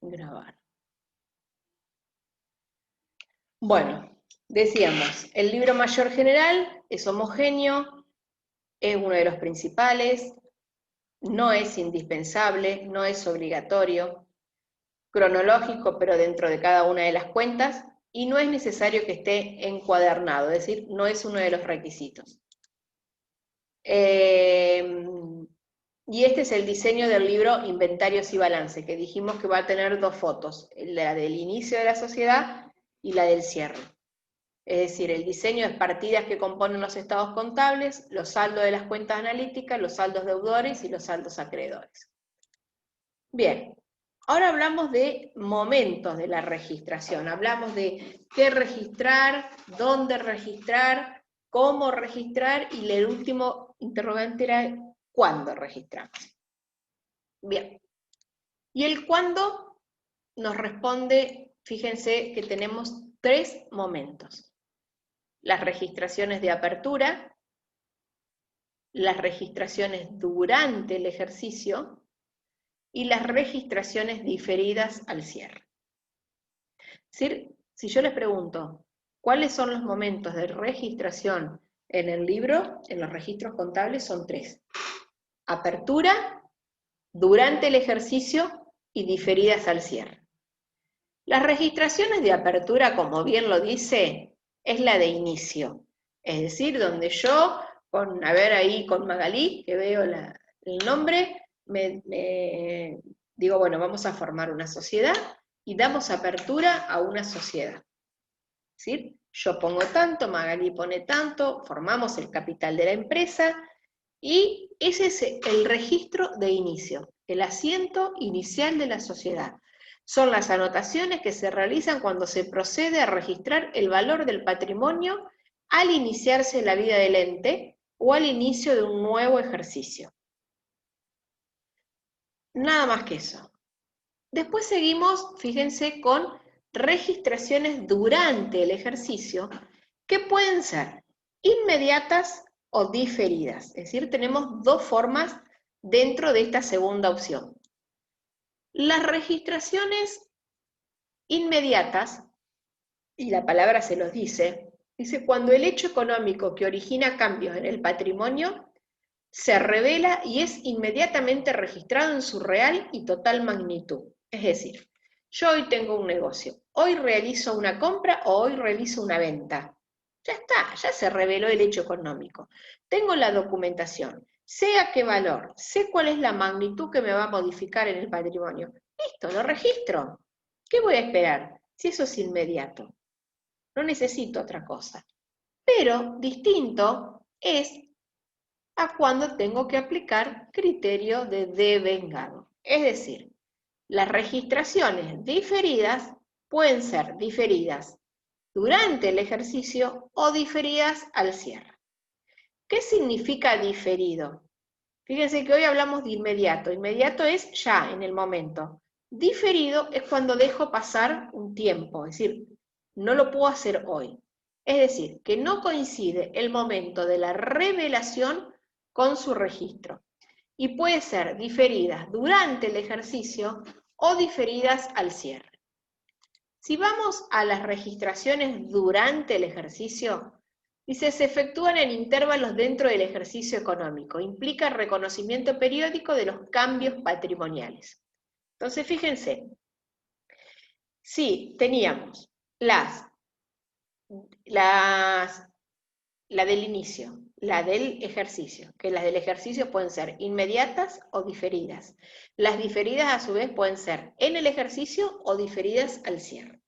Grabar. Bueno, decíamos, el libro mayor general es homogéneo, es uno de los principales, no es indispensable, no es obligatorio, cronológico, pero dentro de cada una de las cuentas, y no es necesario que esté encuadernado, es decir, no es uno de los requisitos. Y este es el diseño del libro Inventarios y Balance, que dijimos que va a tener dos fotos, la del inicio de la sociedad y la del cierre. Es decir, el diseño es partidas que componen los estados contables, los saldos de las cuentas analíticas, los saldos deudores y los saldos acreedores. Bien, ahora hablamos de momentos de la registración, hablamos de qué registrar, dónde registrar, cómo registrar, y el último interrogante era ¿cuándo registramos? Bien, y el cuándo nos responde, fíjense que tenemos tres momentos. Las registraciones de apertura, las registraciones durante el ejercicio y las registraciones diferidas al cierre. Es decir, si yo les pregunto, ¿cuáles son los momentos de registración en el libro? En los registros contables son tres. Apertura, durante el ejercicio y diferidas al cierre. Las registraciones de apertura, como bien lo dice, es la de inicio. Es decir, donde yo, a ver ahí con Magalí, que veo el nombre, digo, bueno, vamos a formar una sociedad y damos apertura a una sociedad. Es decir, yo pongo tanto, Magalí pone tanto, formamos el capital de la empresa y ese es el registro de inicio, el asiento inicial de la sociedad. Son las anotaciones que se realizan cuando se procede a registrar el valor del patrimonio al iniciarse la vida del ente o al inicio de un nuevo ejercicio. Nada más que eso. Después seguimos, fíjense, con registraciones durante el ejercicio que pueden ser inmediatas o diferidas. Es decir, tenemos dos formas dentro de esta segunda opción. Las registraciones inmediatas, y la palabra se los dice cuando el hecho económico que origina cambios en el patrimonio se revela y es inmediatamente registrado en su real y total magnitud. Es decir, yo hoy tengo un negocio, hoy realizo una compra o hoy realizo una venta. Ya está, ya se reveló el hecho económico. Tengo la documentación, sé a qué valor, sé cuál es la magnitud que me va a modificar en el patrimonio. Listo, lo registro. ¿Qué voy a esperar? Si eso es inmediato. No necesito otra cosa. Pero distinto es a cuando tengo que aplicar criterio de devengado. Es decir, las registraciones diferidas pueden ser diferidas durante el ejercicio o diferidas al cierre. ¿Qué significa diferido? Fíjense que hoy hablamos de inmediato. Inmediato es ya, en el momento. Diferido es cuando dejo pasar un tiempo, es decir, no lo puedo hacer hoy. Es decir, que no coincide el momento de la revelación con su registro. Y puede ser diferidas durante el ejercicio o diferidas al cierre. Si vamos a las registraciones durante el ejercicio, dice, se efectúan en intervalos dentro del ejercicio económico. Implica reconocimiento periódico de los cambios patrimoniales. Entonces, fíjense, sí, teníamos la del inicio, la del ejercicio, que las del ejercicio pueden ser inmediatas o diferidas. Las diferidas a su vez pueden ser en el ejercicio o diferidas al cierre.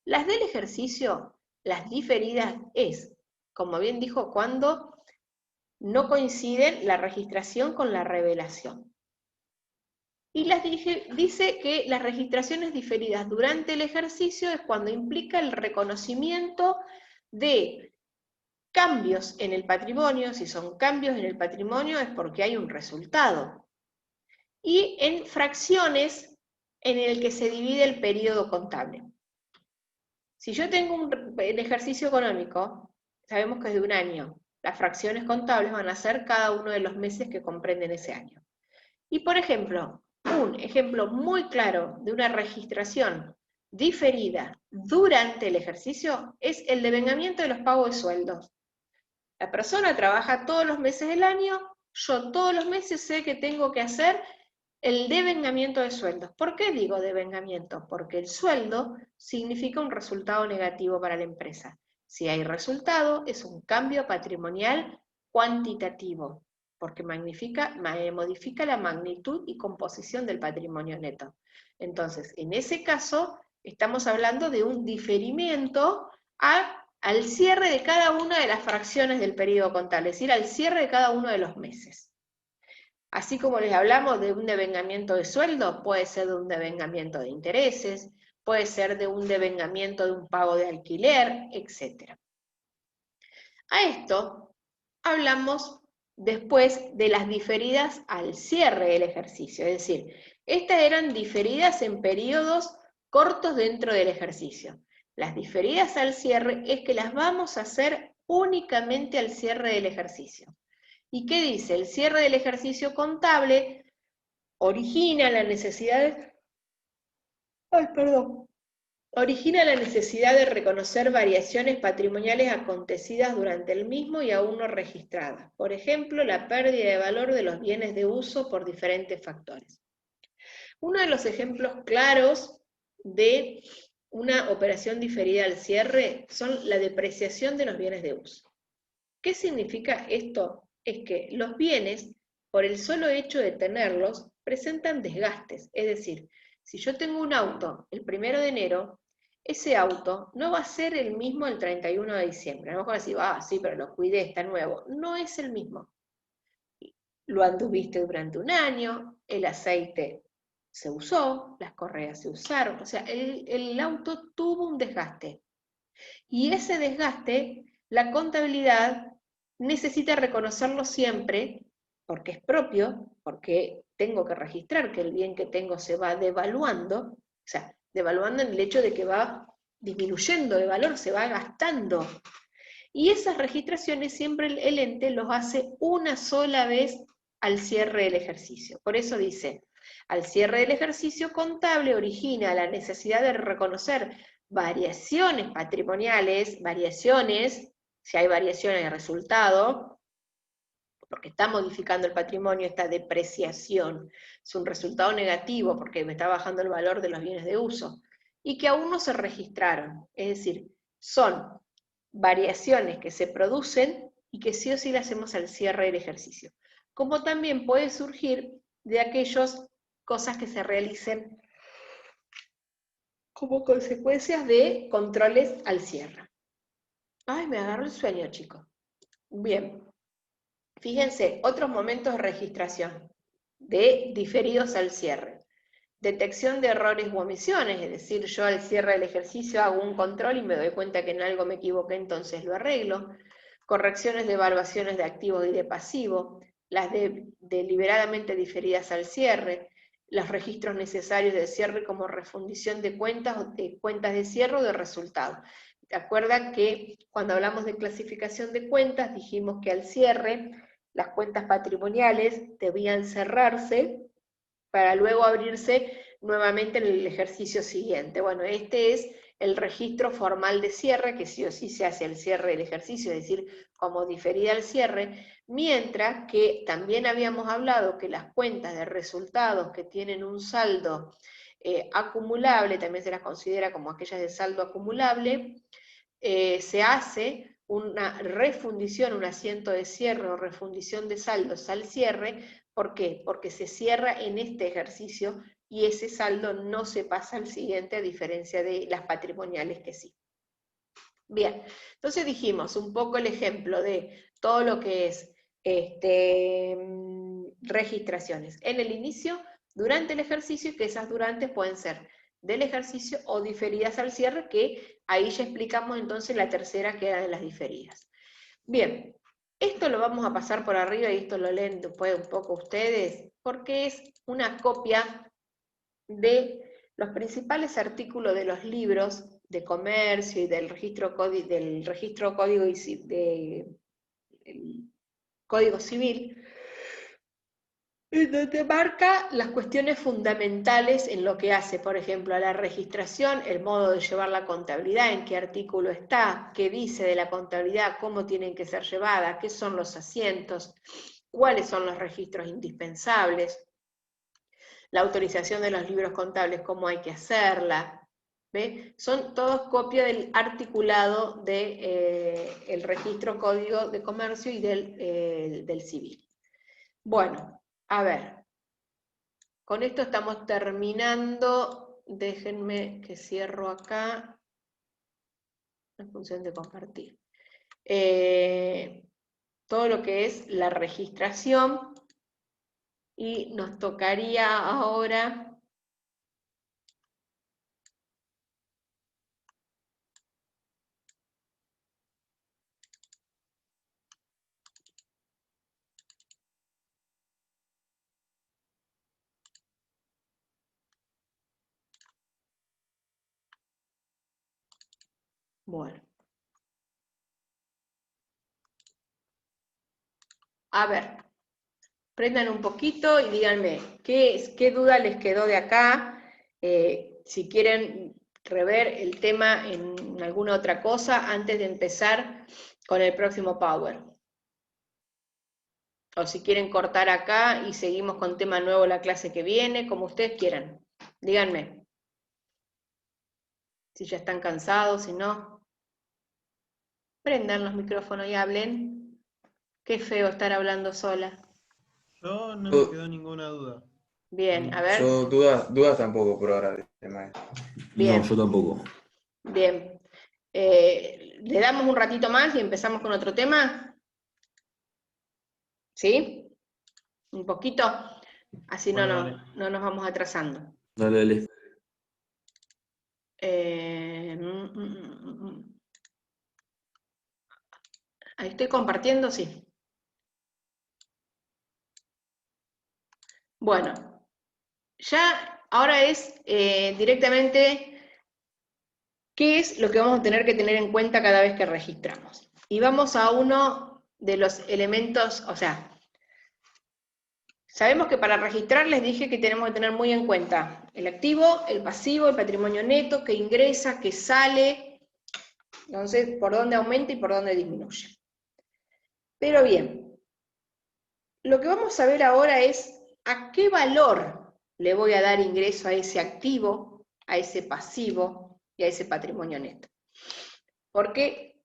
Las del ejercicio, las diferidas es, como bien dijo, cuando no coinciden la registración con la revelación. Y dice que las registraciones diferidas durante el ejercicio es cuando implica el reconocimiento de cambios en el patrimonio. Si son cambios en el patrimonio es porque hay un resultado. Y en fracciones en el que se divide el periodo contable. Si yo tengo un ejercicio económico, sabemos que es de un año. Las fracciones contables van a ser cada uno de los meses que comprenden ese año. Y por ejemplo, un ejemplo muy claro de una registración diferida durante el ejercicio es el devengamiento de los pagos de sueldos. La persona trabaja todos los meses del año, yo todos los meses sé que tengo que hacer el devengamiento de sueldos. ¿Por qué digo devengamiento? Porque el sueldo significa un resultado negativo para la empresa. Si hay resultado, es un cambio patrimonial cuantitativo, porque modifica la magnitud y composición del patrimonio neto. Entonces, en ese caso, estamos hablando de un diferimiento al cierre de cada una de las fracciones del periodo contable, es decir, al cierre de cada uno de los meses. Así como les hablamos de un devengamiento de sueldo, puede ser de un devengamiento de intereses, puede ser de un devengamiento de un pago de alquiler, etc. A esto hablamos después de las diferidas al cierre del ejercicio, es decir, estas eran diferidas en periodos cortos dentro del ejercicio. Las diferidas al cierre es que las vamos a hacer únicamente al cierre del ejercicio. ¿Y qué dice? El cierre del ejercicio contable origina la necesidad de reconocer variaciones patrimoniales acontecidas durante el mismo y aún no registradas. Por ejemplo, la pérdida de valor de los bienes de uso por diferentes factores. Uno de los ejemplos claros de una operación diferida al cierre son la depreciación de los bienes de uso. ¿Qué significa esto? Es que los bienes, por el solo hecho de tenerlos, presentan desgastes. Es decir, si yo tengo un auto el 1 de enero, ese auto no va a ser el mismo el 31 de diciembre. A lo mejor decir, sí, pero lo cuidé, está nuevo. No es el mismo. Lo anduviste durante un año, el aceite se usó, las correas se usaron, o sea, el auto tuvo un desgaste. Y ese desgaste, la contabilidad necesita reconocerlo siempre, porque es propio, porque tengo que registrar que el bien que tengo se va devaluando, o sea, devaluando en el hecho de que va disminuyendo de valor, se va gastando. Y esas registraciones siempre el ente los hace una sola vez al cierre del ejercicio. Por eso dice, al cierre del ejercicio contable origina la necesidad de reconocer variaciones patrimoniales, si hay variaciones de resultado, porque está modificando el patrimonio, esta depreciación, es un resultado negativo porque me está bajando el valor de los bienes de uso, y que aún no se registraron, es decir, son variaciones que se producen y que sí o sí las hacemos al cierre del ejercicio. Como también puede surgir de aquellas cosas que se realicen como consecuencias de controles al cierre. Ay, me agarró el sueño, chicos. Bien, fíjense, otros momentos de registración, de diferidos al cierre. Detección de errores u omisiones, es decir, yo al cierre del ejercicio hago un control y me doy cuenta que en algo me equivoqué, entonces lo arreglo. Correcciones de evaluaciones de activo y de pasivo, las deliberadamente diferidas al cierre, los registros necesarios de cierre como refundición de cuentas o de cuentas de cierre o de resultados. ¿Te acuerdan que cuando hablamos de clasificación de cuentas dijimos que al cierre las cuentas patrimoniales debían cerrarse para luego abrirse nuevamente en el ejercicio siguiente? Bueno, este es el registro formal de cierre, que sí o sí se hace al cierre del ejercicio, es decir, como diferida al cierre, mientras que también habíamos hablado que las cuentas de resultados que tienen un saldo acumulable, también se las considera como aquellas de saldo acumulable, se hace una refundición, un asiento de cierre o refundición de saldos al cierre. ¿Por qué? Porque se cierra en este ejercicio y ese saldo no se pasa al siguiente, a diferencia de las patrimoniales que sí. Bien, entonces dijimos un poco el ejemplo de todo lo que es registraciones en el inicio, durante el ejercicio, y que esas durantes pueden ser del ejercicio o diferidas al cierre, que ahí ya explicamos entonces la tercera, que era de las diferidas. Bien, esto lo vamos a pasar por arriba y esto lo leen después un poco ustedes, porque es una copia de los principales artículos de los libros de comercio y del registro código civil, y donde marca las cuestiones fundamentales en lo que hace, por ejemplo, a la registración, el modo de llevar la contabilidad, en qué artículo está, qué dice de la contabilidad, cómo tienen que ser llevadas, qué son los asientos, cuáles son los registros indispensables, la autorización de los libros contables, cómo hay que hacerla. ¿Ve? Son todos copia del articulado del registro código de comercio y del civil. Bueno, a ver, con esto estamos terminando. Déjenme que cierro acá en función de compartir. Todo lo que es la registración, y nos tocaría ahora bueno. A ver, prendan un poquito y díganme qué duda les quedó de acá, si quieren rever el tema en alguna otra cosa antes de empezar con el próximo Power. O si quieren cortar acá y seguimos con tema nuevo la clase que viene, como ustedes quieran. Díganme. Si ya están cansados, si no. Prendan los micrófonos y hablen. Qué feo estar hablando sola. Yo no me quedó ninguna duda. Bien, a ver. Yo dudas tampoco por ahora del tema. Bien. No, yo tampoco. Bien. ¿Le damos un ratito más y empezamos con otro tema? ¿Sí? ¿Un poquito? Así Bueno, no nos vamos atrasando. Dale, dale. Ahí estoy compartiendo, sí. Bueno, ya ahora es directamente qué es lo que vamos a tener que tener en cuenta cada vez que registramos. Y vamos a uno de los elementos, o sea, sabemos que para registrar les dije que tenemos que tener muy en cuenta el activo, el pasivo, el patrimonio neto, que ingresa, que sale, entonces por dónde aumenta y por dónde disminuye. Pero bien, lo que vamos a ver ahora es a qué valor le voy a dar ingreso a ese activo, a ese pasivo y a ese patrimonio neto. Porque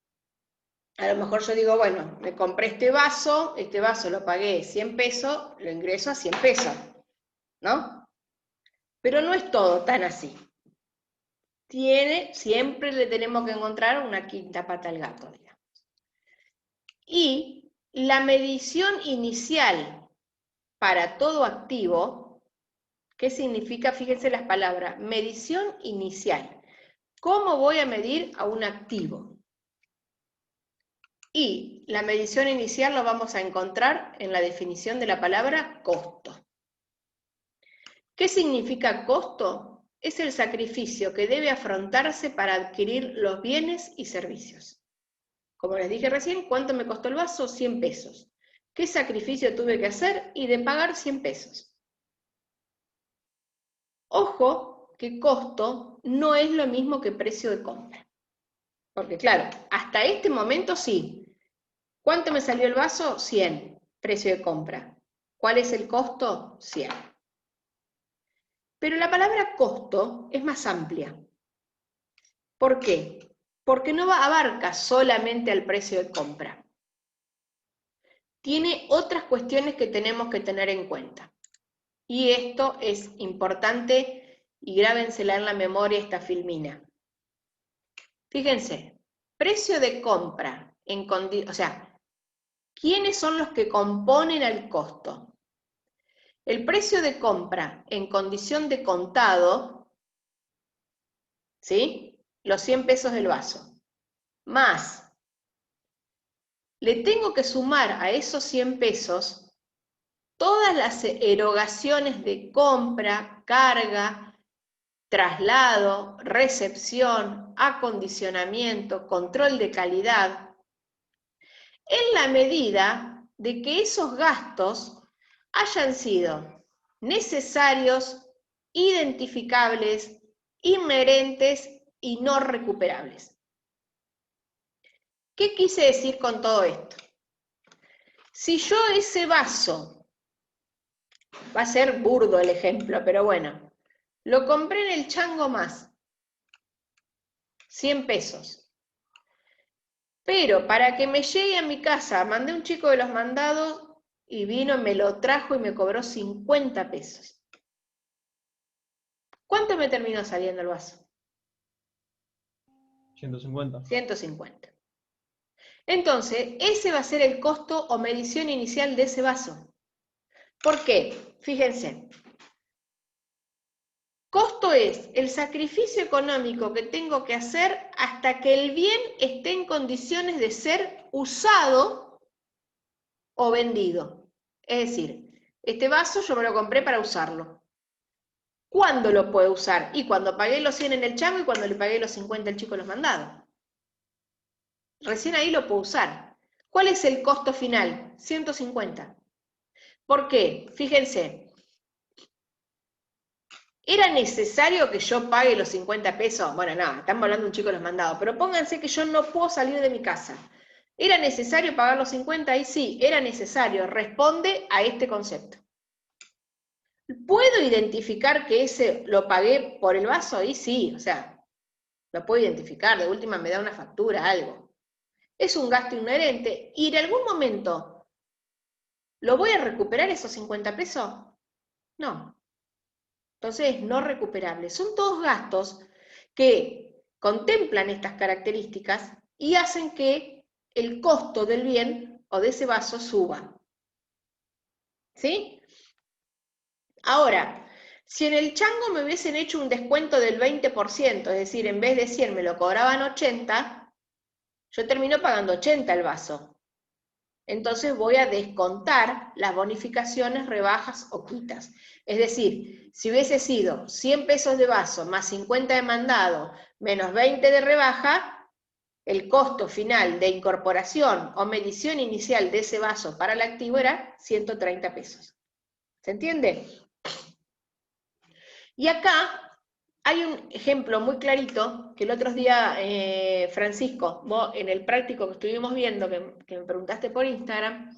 a lo mejor yo digo, bueno, me compré este vaso lo pagué 100 pesos, lo ingreso a 100 pesos, ¿no? Pero no es todo tan así. Siempre le tenemos que encontrar una quinta pata al gato, digamos. Y la medición inicial para todo activo, ¿qué significa? Fíjense las palabras, medición inicial. ¿Cómo voy a medir a un activo? Y la medición inicial lo vamos a encontrar en la definición de la palabra costo. ¿Qué significa costo? Es el sacrificio que debe afrontarse para adquirir los bienes y servicios. Como les dije recién, ¿cuánto me costó el vaso? 100 pesos. ¿Qué sacrificio tuve que hacer? Y de pagar 100 pesos. Ojo que costo no es lo mismo que precio de compra. Porque claro, hasta este momento sí. ¿Cuánto me salió el vaso? 100, precio de compra. ¿Cuál es el costo? 100. Pero la palabra costo es más amplia. ¿Por qué? Porque no abarca solamente al precio de compra. Tiene otras cuestiones que tenemos que tener en cuenta. Y esto es importante y grábensela en la memoria esta filmina. Fíjense, precio de compra, o sea, ¿quiénes son los que componen el costo? El precio de compra en condición de contado, ¿sí? Los 100 pesos del vaso, más, le tengo que sumar a esos 100 pesos todas las erogaciones de compra, carga, traslado, recepción, acondicionamiento, control de calidad, en la medida de que esos gastos hayan sido necesarios, identificables, inherentes y no recuperables. ¿Qué quise decir con todo esto? Si yo ese vaso, va a ser burdo el ejemplo, pero bueno, lo compré en el Chango Más, 100 pesos. Pero para que me llegue a mi casa, mandé un chico de los mandados y vino, me lo trajo y me cobró 50 pesos. ¿Cuánto me terminó saliendo el vaso? 150. 150. Entonces, ese va a ser el costo o medición inicial de ese vaso. ¿Por qué? Fíjense. Costo es el sacrificio económico que tengo que hacer hasta que el bien esté en condiciones de ser usado o vendido. Es decir, este vaso yo me lo compré para usarlo. ¿Cuándo lo puedo usar? Y cuando pagué los 100 en el Chango y cuando le pagué los 50 al chico de los mandados. Recién ahí lo puedo usar. ¿Cuál es el costo final? 150. ¿Por qué? Fíjense. ¿Era necesario que yo pague los 50 pesos? Bueno, no, estamos hablando de un chico de los mandados, pero pónganse que yo no puedo salir de mi casa. ¿Era necesario pagar los 50? Y sí, era necesario. Responde a este concepto. ¿Puedo identificar que ese lo pagué por el vaso? Y sí, o sea, lo puedo identificar. De última me da una factura, algo. Es un gasto inherente y en algún momento, ¿lo voy a recuperar esos 50 pesos? No. Entonces es no recuperable. Son todos gastos que contemplan estas características y hacen que el costo del bien o de ese vaso suba. ¿Sí? Ahora, si en el Chango me hubiesen hecho un descuento del 20%, es decir, en vez de 100 me lo cobraban 80, yo termino pagando 80 el vaso. Entonces voy a descontar las bonificaciones, rebajas o quitas. Es decir, si hubiese sido 100 pesos de vaso más 50 de mandado menos 20 de rebaja, el costo final de incorporación o medición inicial de ese vaso para el activo era 130 pesos. ¿Se entiende? Y acá hay un ejemplo muy clarito que el otro día, Francisco, vos en el práctico que estuvimos viendo, que me preguntaste por Instagram,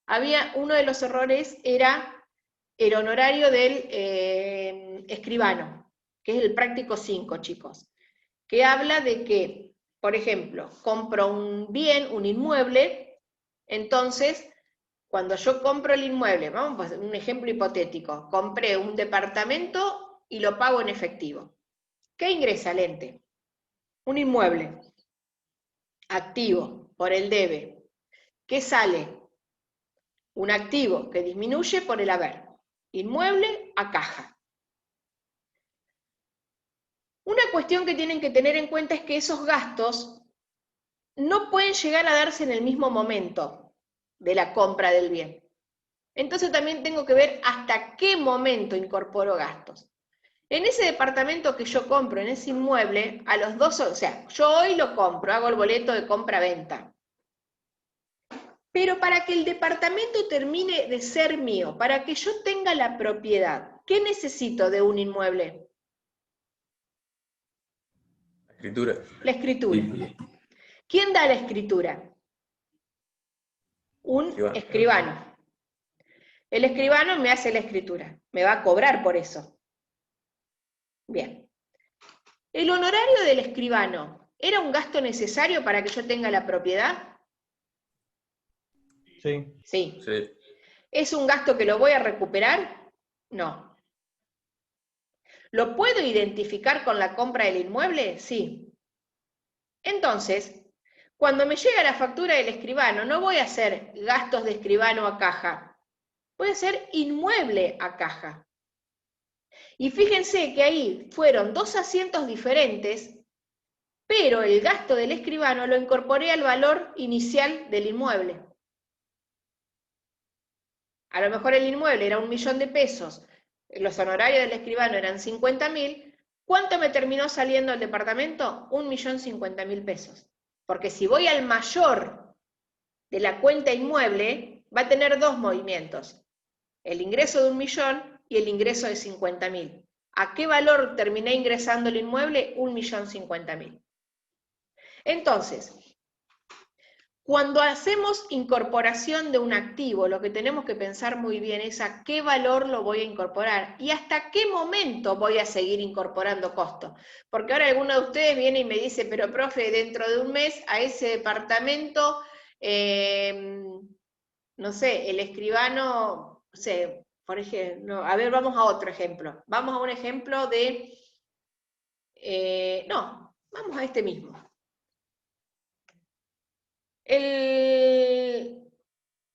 había uno de los errores era el honorario del escribano, que es el práctico 5, chicos, que habla de que, por ejemplo, compro un bien, un inmueble, entonces, cuando yo compro el inmueble, vamos a un ejemplo hipotético, compré un departamento y lo pago en efectivo. ¿Qué ingresa al ente? Un inmueble activo por el debe. ¿Qué sale? Un activo que disminuye por el haber. Inmueble a caja. Una cuestión que tienen que tener en cuenta es que esos gastos no pueden llegar a darse en el mismo momento de la compra del bien. Entonces también tengo que ver hasta qué momento incorporo gastos. En ese departamento que yo compro, en ese inmueble, a los 2, o sea, yo hoy lo compro, hago el boleto de compra-venta. Pero para que el departamento termine de ser mío, para que yo tenga la propiedad, ¿qué necesito de un inmueble? Escritura. La escritura. ¿Quién da la escritura? Un escribano. El escribano me hace la escritura, me va a cobrar por eso. Bien. ¿El honorario del escribano era un gasto necesario para que yo tenga la propiedad? Sí. Sí. Sí. ¿Es un gasto que lo voy a recuperar? No. ¿Lo puedo identificar con la compra del inmueble? Sí. Entonces, cuando me llega la factura del escribano, no voy a hacer gastos de escribano a caja, voy a hacer inmueble a caja. Y fíjense que ahí fueron 2 asientos diferentes, pero el gasto del escribano lo incorporé al valor inicial del inmueble. A lo mejor el inmueble era 1.000.000 de pesos, los honorarios del escribano eran 50.000, ¿cuánto me terminó saliendo el departamento? 1.050.000 pesos. Porque si voy al mayor de la cuenta inmueble, va a tener dos movimientos. El ingreso de 1 millón y el ingreso de 50.000. ¿A qué valor terminé ingresando el inmueble? 1.050.000. Entonces, cuando hacemos incorporación de un activo, lo que tenemos que pensar muy bien es a qué valor lo voy a incorporar y hasta qué momento voy a seguir incorporando costo. Porque ahora alguno de ustedes viene y me dice, pero profe, dentro de un mes a ese departamento, no sé, el escribano, no sé, por ejemplo, a ver, vamos a otro ejemplo. Vamos a un ejemplo de, no, vamos a este mismo.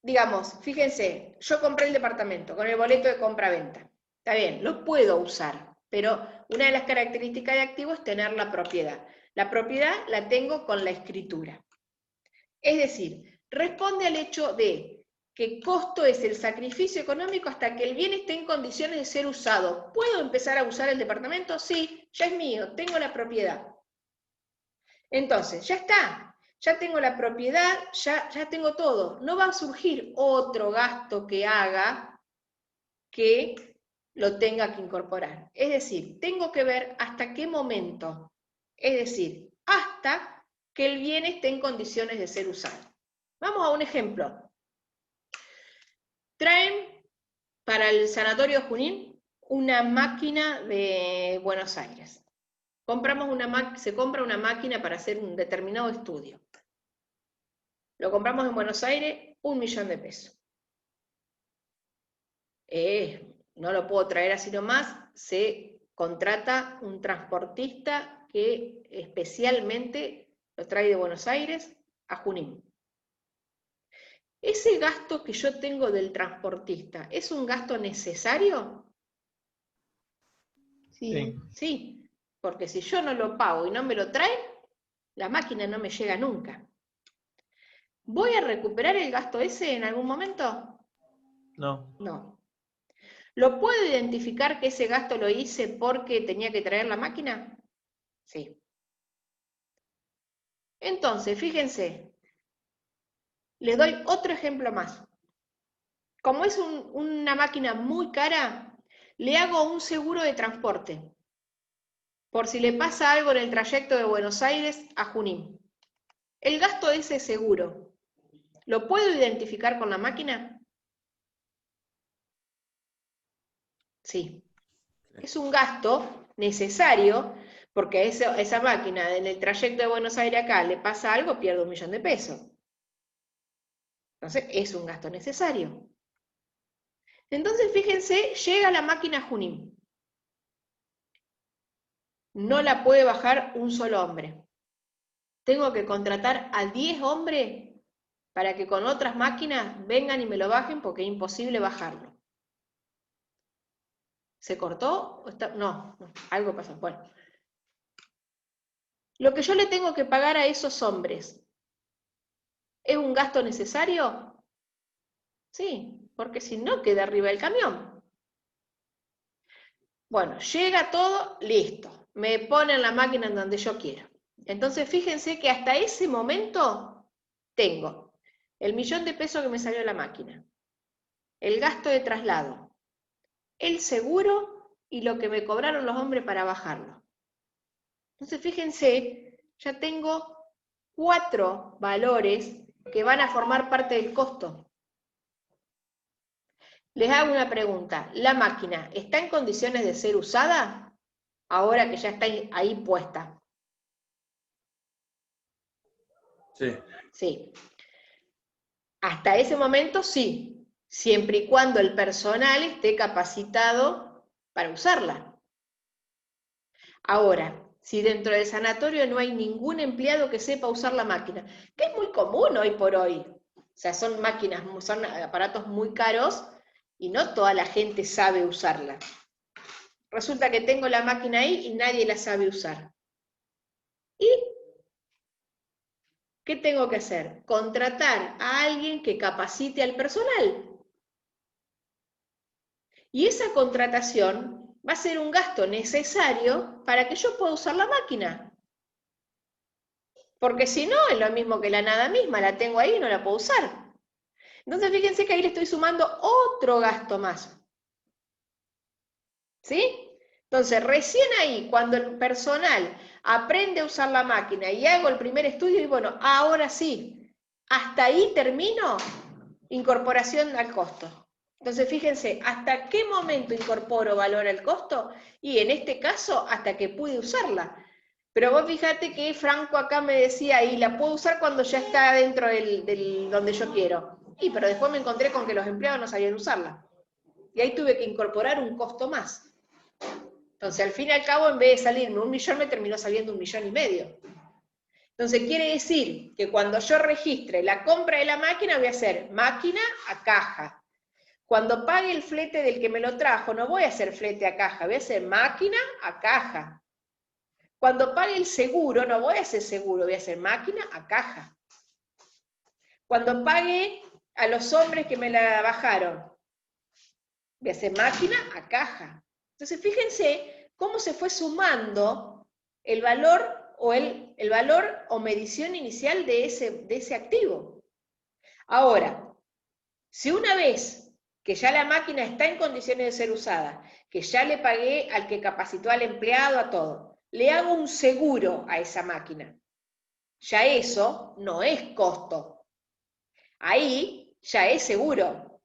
Digamos, fíjense, yo compré el departamento con el boleto de compra-venta. Está bien, lo puedo usar, pero una de las características de activo es tener la propiedad. La propiedad la tengo con la escritura. Es decir, responde al hecho de que costo es el sacrificio económico hasta que el bien esté en condiciones de ser usado. ¿Puedo empezar a usar el departamento? Sí, ya es mío, tengo la propiedad. Entonces, ya está. Ya tengo la propiedad, ya tengo todo. No va a surgir otro gasto que haga que lo tenga que incorporar. Es decir, tengo que ver hasta qué momento. Es decir, hasta que el bien esté en condiciones de ser usado. Vamos a un ejemplo. Traen para el Sanatorio Junín una máquina de Buenos Aires. Se compra una máquina para hacer un determinado estudio. Lo compramos en Buenos Aires, 1 millón de pesos. No lo puedo traer así nomás, se contrata un transportista que especialmente lo trae de Buenos Aires a Junín. ¿Ese gasto que yo tengo del transportista es un gasto necesario? Sí. Sí, porque si yo no lo pago y no me lo trae, la máquina no me llega nunca. ¿Voy a recuperar el gasto ese en algún momento? No. No. ¿Lo puedo identificar que ese gasto lo hice porque tenía que traer la máquina? Sí. Entonces, fíjense, les doy otro ejemplo más. Como es una máquina muy cara, le hago un seguro de transporte, por si le pasa algo en el trayecto de Buenos Aires a Junín. El gasto de ese seguro, ¿lo puedo identificar con la máquina? Sí. Es un gasto necesario, porque a esa máquina en el trayecto de Buenos Aires acá le pasa algo, pierde 1 millón de pesos. Entonces, es un gasto necesario. Entonces, fíjense, llega la máquina Junín. No la puede bajar un solo hombre. Tengo que contratar a 10 hombres para que con otras máquinas vengan y me lo bajen porque es imposible bajarlo. ¿Se cortó? No, algo pasó. Bueno. Lo que yo le tengo que pagar a esos hombres, ¿es un gasto necesario? Sí, porque si no queda arriba el camión. Bueno, llega todo, listo. Me ponen la máquina en donde yo quiero. Entonces fíjense que hasta ese momento tengo el 1 millón de pesos que me salió la máquina, el gasto de traslado, el seguro y lo que me cobraron los hombres para bajarlo. Entonces fíjense, ya tengo 4 valores que van a formar parte del costo. Les hago una pregunta. ¿La máquina está en condiciones de ser usada ahora que ya está ahí puesta? Sí. Sí. Hasta ese momento sí, siempre y cuando el personal esté capacitado para usarla. Ahora, si dentro del sanatorio no hay ningún empleado que sepa usar la máquina, que es muy común hoy por hoy. O sea, son máquinas, son aparatos muy caros y no toda la gente sabe usarla. Resulta que tengo la máquina ahí y nadie la sabe usar. ¿Y qué tengo que hacer? Contratar a alguien que capacite al personal. Y esa contratación va a ser un gasto necesario para que yo pueda usar la máquina. Porque si no, es lo mismo que la nada misma, la tengo ahí y no la puedo usar. Entonces fíjense que ahí le estoy sumando otro gasto más. ¿Sí? Entonces, recién ahí, cuando el personal aprende a usar la máquina y hago el primer estudio, y bueno, ahora sí, hasta ahí termino incorporación al costo. Entonces, fíjense, ¿hasta qué momento incorporo valor al costo? Y en este caso, hasta que pude usarla. Pero vos fíjate que Franco acá me decía, y la puedo usar cuando ya está dentro del donde yo quiero. Y pero después me encontré con que los empleados no sabían usarla. Y ahí tuve que incorporar un costo más. Entonces, al fin y al cabo, en vez de salirme 1 millón, me terminó saliendo 1,5 millones. Entonces, quiere decir que cuando yo registre la compra de la máquina, voy a hacer máquina a caja. Cuando pague el flete del que me lo trajo, no voy a hacer flete a caja, voy a hacer máquina a caja. Cuando pague el seguro, no voy a hacer seguro, voy a hacer máquina a caja. Cuando pague a los hombres que me la bajaron, voy a hacer máquina a caja. Entonces, fíjense cómo se fue sumando el valor el valor o medición inicial de ese activo. Ahora, si una vez que ya la máquina está en condiciones de ser usada, que ya le pagué al que capacitó al empleado, a todo, le hago un seguro a esa máquina, ya eso no es costo. Ahí ya es seguro.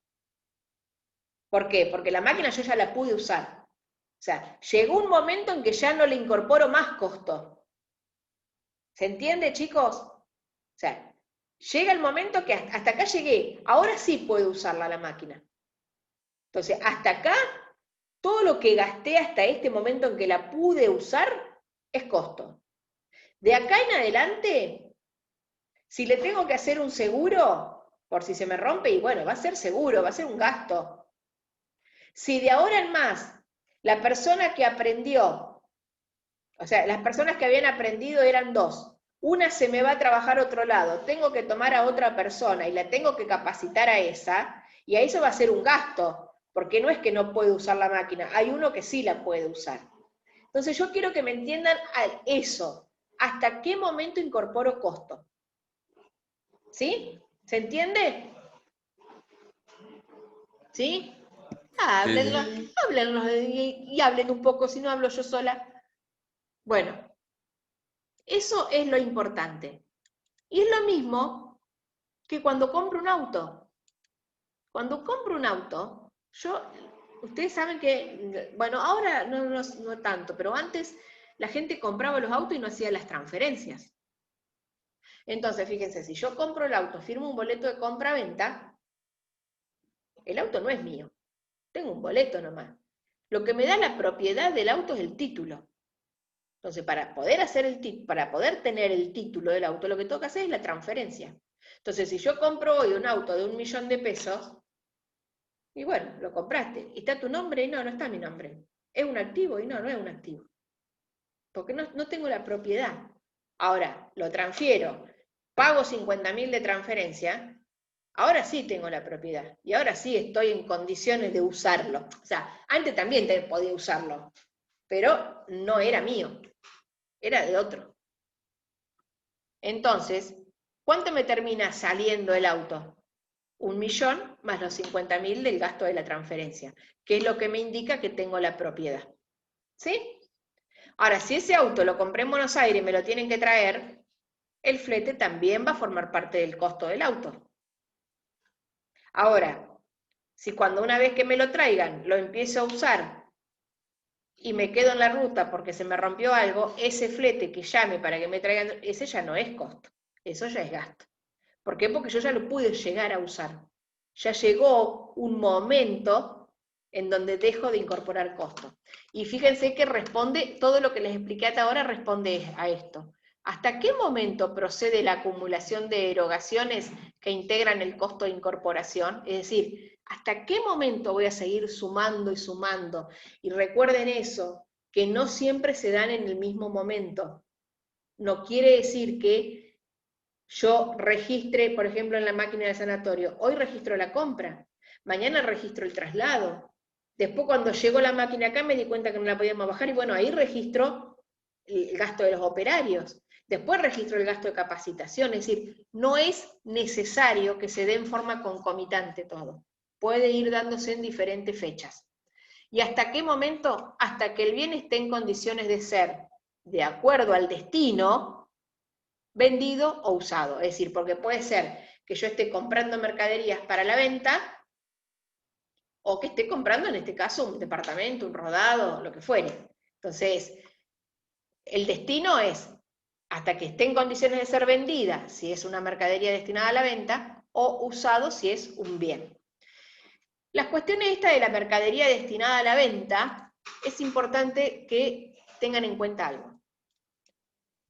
¿Por qué? Porque la máquina yo ya la pude usar. O sea, llegó un momento en que ya no le incorporo más costo. ¿Se entiende, chicos? O sea, llega el momento que hasta acá llegué, ahora sí puedo usarla la máquina. Entonces, hasta acá, todo lo que gasté hasta este momento en que la pude usar es costo. De acá en adelante, si le tengo que hacer un seguro, por si se me rompe, y bueno, va a ser seguro, va a ser un gasto. Si de ahora en más, la persona que aprendió, o sea, las personas que habían aprendido eran 2, una se me va a trabajar a otro lado, tengo que tomar a otra persona y la tengo que capacitar a esa, y a eso va a ser un gasto, porque no es que no puede usar la máquina, hay uno que sí la puede usar. Entonces yo quiero que me entiendan eso, hasta qué momento incorporo costo. ¿Sí? ¿Se entiende? ¿Sí? Háblenlo, Sí. háblenlo y hablen un poco, si no hablo yo sola. Bueno, eso es lo importante. Y es lo mismo que cuando compro un auto. Cuando compro un auto, ustedes saben que, bueno, ahora no tanto, pero antes la gente compraba los autos y no hacía las transferencias. Entonces, fíjense, si yo compro el auto, firmo un boleto de compra-venta, el auto no es mío. Tengo un boleto nomás. Lo que me da la propiedad del auto es el título. Entonces, para poder tener el título del auto, lo que tengo que hacer es la transferencia. Entonces, si yo compro hoy un auto de 1 millón de pesos, y bueno, lo compraste, ¿está tu nombre? Y no, no está mi nombre. ¿Es un activo? Y no, no es un activo. Porque no tengo la propiedad. Ahora, lo transfiero, pago 50.000 de transferencia, ahora sí tengo la propiedad. Y ahora sí estoy en condiciones de usarlo. O sea, antes también podía usarlo, pero no era mío, era de otro. Entonces, ¿cuánto me termina saliendo el auto? 1 millón más los 50.000 del gasto de la transferencia, que es lo que me indica que tengo la propiedad. ¿Sí? Ahora, si ese auto lo compré en Buenos Aires y me lo tienen que traer, el flete también va a formar parte del costo del auto. Ahora, si cuando una vez que me lo traigan lo empiezo a usar y me quedo en la ruta porque se me rompió algo, ese flete que llame para que me traigan, ese ya no es costo, eso ya es gasto. ¿Por qué? Porque yo ya lo pude llegar a usar. Ya llegó un momento en donde dejo de incorporar costo. Y fíjense que responde, todo lo que les expliqué hasta ahora responde a esto. ¿Hasta qué momento procede la acumulación de erogaciones que integran el costo de incorporación? Es decir, ¿hasta qué momento voy a seguir sumando y sumando? Y recuerden eso, que no siempre se dan en el mismo momento. No quiere decir que yo registre, por ejemplo, en la máquina del sanatorio, hoy registro la compra, mañana registro el traslado. Después cuando llegó la máquina acá me di cuenta que no la podíamos bajar y bueno, ahí registro el gasto de los operarios. Después registro el gasto de capacitación, es decir, no es necesario que se dé en forma concomitante todo. Puede ir dándose en diferentes fechas. ¿Y hasta qué momento? Hasta que el bien esté en condiciones de ser, de acuerdo al destino, vendido o usado. Es decir, porque puede ser que yo esté comprando mercaderías para la venta, o que esté comprando, en este caso, un departamento, un rodado, lo que fuere. Entonces, el destino es hasta que esté en condiciones de ser vendida, si es una mercadería destinada a la venta, o usado si es un bien. Las cuestiones esta de la mercadería destinada a la venta, es importante que tengan en cuenta algo.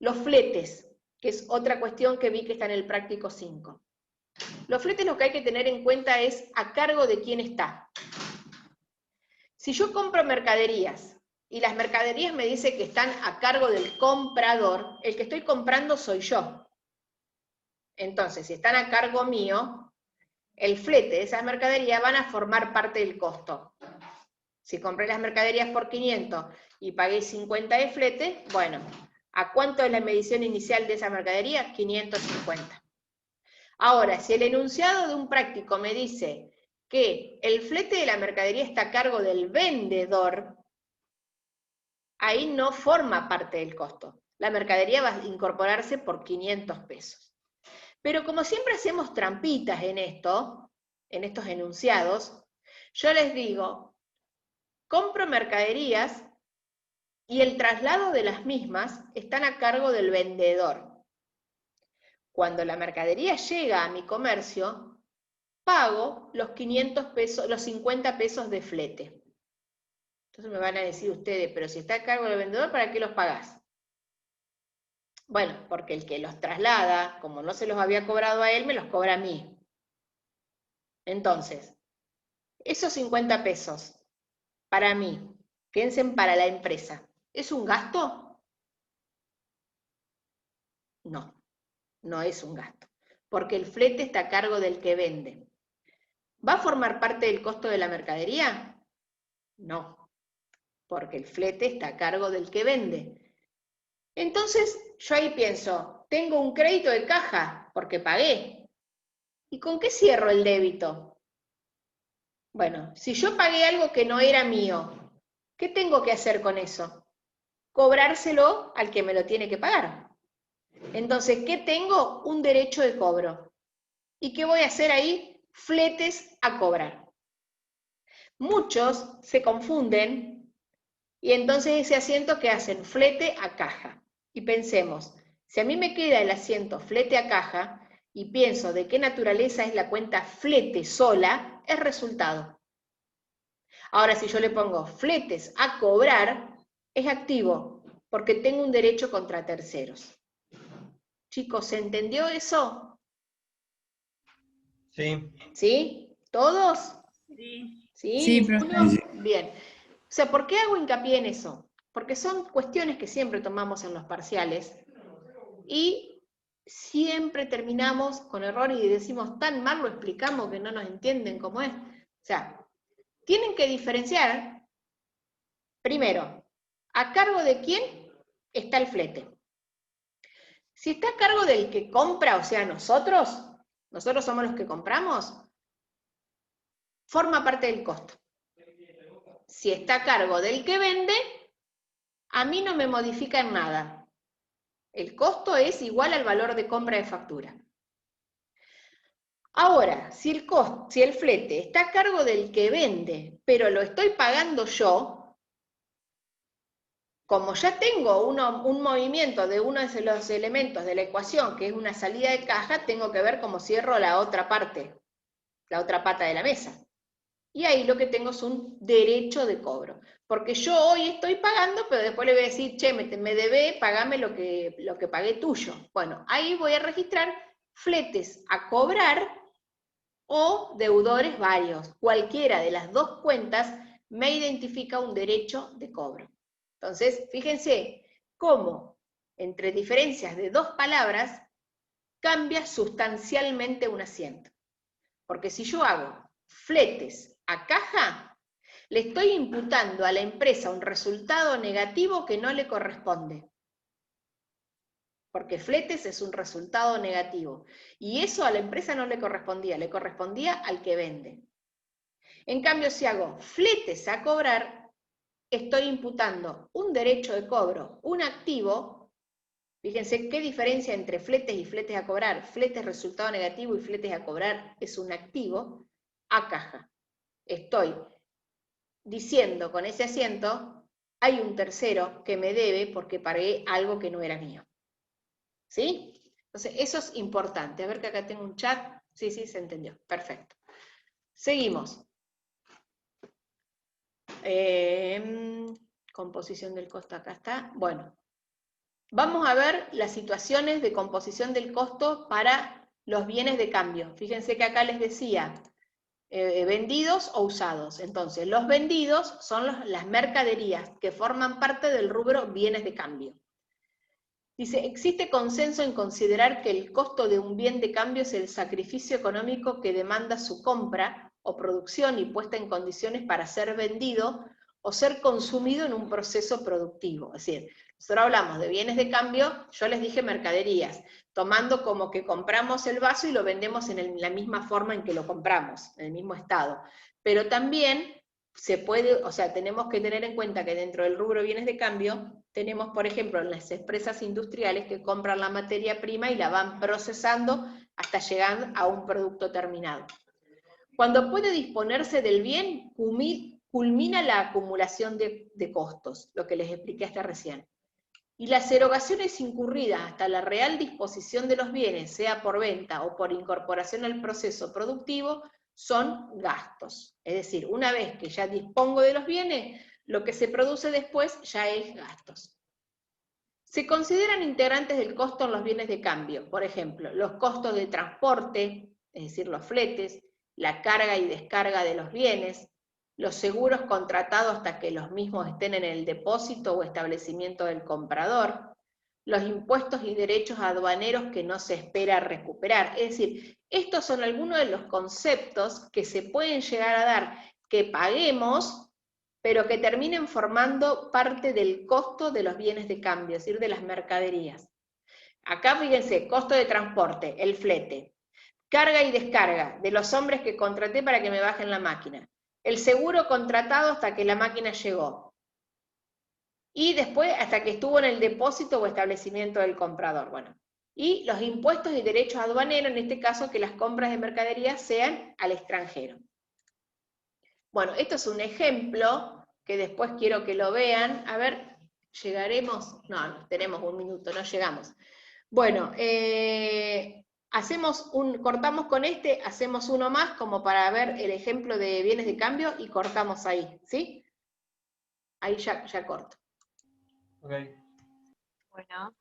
Los fletes, que es otra cuestión que vi que está en el práctico 5. Los fletes lo que hay que tener en cuenta es a cargo de quién está. Si yo compro mercaderías y las mercaderías me dicen que están a cargo del comprador, el que estoy comprando soy yo. Entonces, si están a cargo mío, el flete de esas mercaderías van a formar parte del costo. Si compré las mercaderías por 500 y pagué 50 de flete, bueno, ¿a cuánto es la medición inicial de esa mercadería? 550. Ahora, si el enunciado de un práctico me dice que el flete de la mercadería está a cargo del vendedor, ahí no forma parte del costo. La mercadería va a incorporarse por 500 pesos. Pero como siempre hacemos trampitas en esto, en estos enunciados, yo les digo, compro mercaderías y el traslado de las mismas están a cargo del vendedor. Cuando la mercadería llega a mi comercio, pago los 500 pesos, los 50 pesos de flete. Entonces me van a decir ustedes, pero si está a cargo del vendedor, ¿para qué los pagás? Bueno, porque el que los traslada, como no se los había cobrado a él, me los cobra a mí. Entonces, esos 50 pesos, para mí, piensen para la empresa, ¿es un gasto? No, no es un gasto, porque el flete está a cargo del que vende. ¿Va a formar parte del costo de la mercadería? No, porque el flete está a cargo del que vende. Entonces, yo ahí pienso, tengo un crédito de caja, porque pagué. ¿Y con qué cierro el débito? Bueno, si yo pagué algo que no era mío, ¿qué tengo que hacer con eso? Cobrárselo al que me lo tiene que pagar. Entonces, ¿qué tengo? Un derecho de cobro. ¿Y qué voy a hacer ahí? Fletes a cobrar. Muchos se confunden y entonces ese asiento que hacen flete a caja. Y pensemos, si a mí me queda el asiento flete a caja y pienso de qué naturaleza es la cuenta flete sola, es resultado. Ahora, si yo le pongo fletes a cobrar, es activo, porque tengo un derecho contra terceros. Chicos, ¿se entendió eso? Sí. ¿Sí? ¿Todos? Sí. ¿Sí? Sí, ¿Ninguno? profe. Bien. O sea, ¿por qué hago hincapié en eso? Porque son cuestiones que siempre tomamos en los parciales y siempre terminamos con error y decimos tan mal lo explicamos que no nos entienden cómo es. O sea, tienen que diferenciar, primero, ¿a cargo de quién está el flete? Si está a cargo del que compra, o sea, nosotros somos los que compramos, forma parte del costo. Si está a cargo del que vende, a mí no me modifica en nada. El costo es igual al valor de compra de factura. Ahora, si el flete está a cargo del que vende, pero lo estoy pagando yo, como ya tengo un movimiento de uno de los elementos de la ecuación, que es una salida de caja, tengo que ver cómo cierro la otra parte, la otra pata de la mesa. Y ahí lo que tengo es un derecho de cobro. Porque yo hoy estoy pagando, pero después le voy a decir, che, me debé, pagame lo que pagué tuyo. Bueno, ahí voy a registrar fletes a cobrar o deudores varios. Cualquiera de las dos cuentas me identifica un derecho de cobro. Entonces, fíjense cómo entre diferencias de dos palabras cambia sustancialmente un asiento. Porque si yo hago fletes a caja, le estoy imputando a la empresa un resultado negativo que no le corresponde. porque fletes es un resultado negativo. Y eso a la empresa no le correspondía al que vende. En cambio, si hago fletes a cobrar, estoy imputando un derecho de cobro, un activo. Fíjense qué diferencia entre fletes y fletes a cobrar. Fletes resultado negativo y fletes a cobrar es un activo a caja. Estoy diciendo con ese asiento, hay un tercero que me debe porque pagué algo que no era mío. ¿Sí? Entonces, eso es importante. A ver que acá tengo un chat. Sí, sí, se entendió. Perfecto. Seguimos. Composición del costo, acá está. Bueno, vamos a ver las situaciones de composición del costo para los bienes de cambio. Fíjense que acá les decía, vendidos o usados. Entonces, los vendidos son las mercaderías que forman parte del rubro bienes de cambio. Dice, existe consenso en considerar que el costo de un bien de cambio es el sacrificio económico que demanda su compra o producción y puesta en condiciones para ser vendido o ser consumido en un proceso productivo. Es decir, nosotros hablamos de bienes de cambio, yo les dije mercaderías, tomando como que compramos el vaso y lo vendemos en la misma forma en que lo compramos, en el mismo estado. Pero también se puede, o sea, tenemos que tener en cuenta que dentro del rubro bienes de cambio, tenemos, por ejemplo, las empresas industriales que compran la materia prima y la van procesando hasta llegar a un producto terminado. Cuando puede disponerse del bien, culmina la acumulación de costos, lo que les expliqué hasta recién. Y las erogaciones incurridas hasta la real disposición de los bienes, sea por venta o por incorporación al proceso productivo, son gastos. Es decir, una vez que ya dispongo de los bienes, lo que se produce después ya es gastos. Se consideran integrantes del costo en los bienes de cambio, por ejemplo, los costos de transporte, es decir, los fletes, la carga y descarga de los bienes, los seguros contratados hasta que los mismos estén en el depósito o establecimiento del comprador, los impuestos y derechos aduaneros que no se espera recuperar. Es decir, estos son algunos de los conceptos que se pueden llegar a dar que paguemos, pero que terminen formando parte del costo de los bienes de cambio, es decir, de las mercaderías. Acá fíjense, costo de transporte, el flete, carga y descarga de los hombres que contraté para que me bajen la máquina, el seguro contratado hasta que la máquina llegó, y después hasta que estuvo en el depósito o establecimiento del comprador. Bueno, y los impuestos y derechos aduaneros, en este caso que las compras de mercaderías sean al extranjero. Bueno, esto es un ejemplo que después quiero que lo vean. A ver, ¿llegaremos? No, tenemos un minuto, no llegamos. Bueno, cortamos con este, hacemos uno más como para ver el ejemplo de bienes de cambio y cortamos ahí, ¿sí? Ahí ya corto. Ok. Bueno.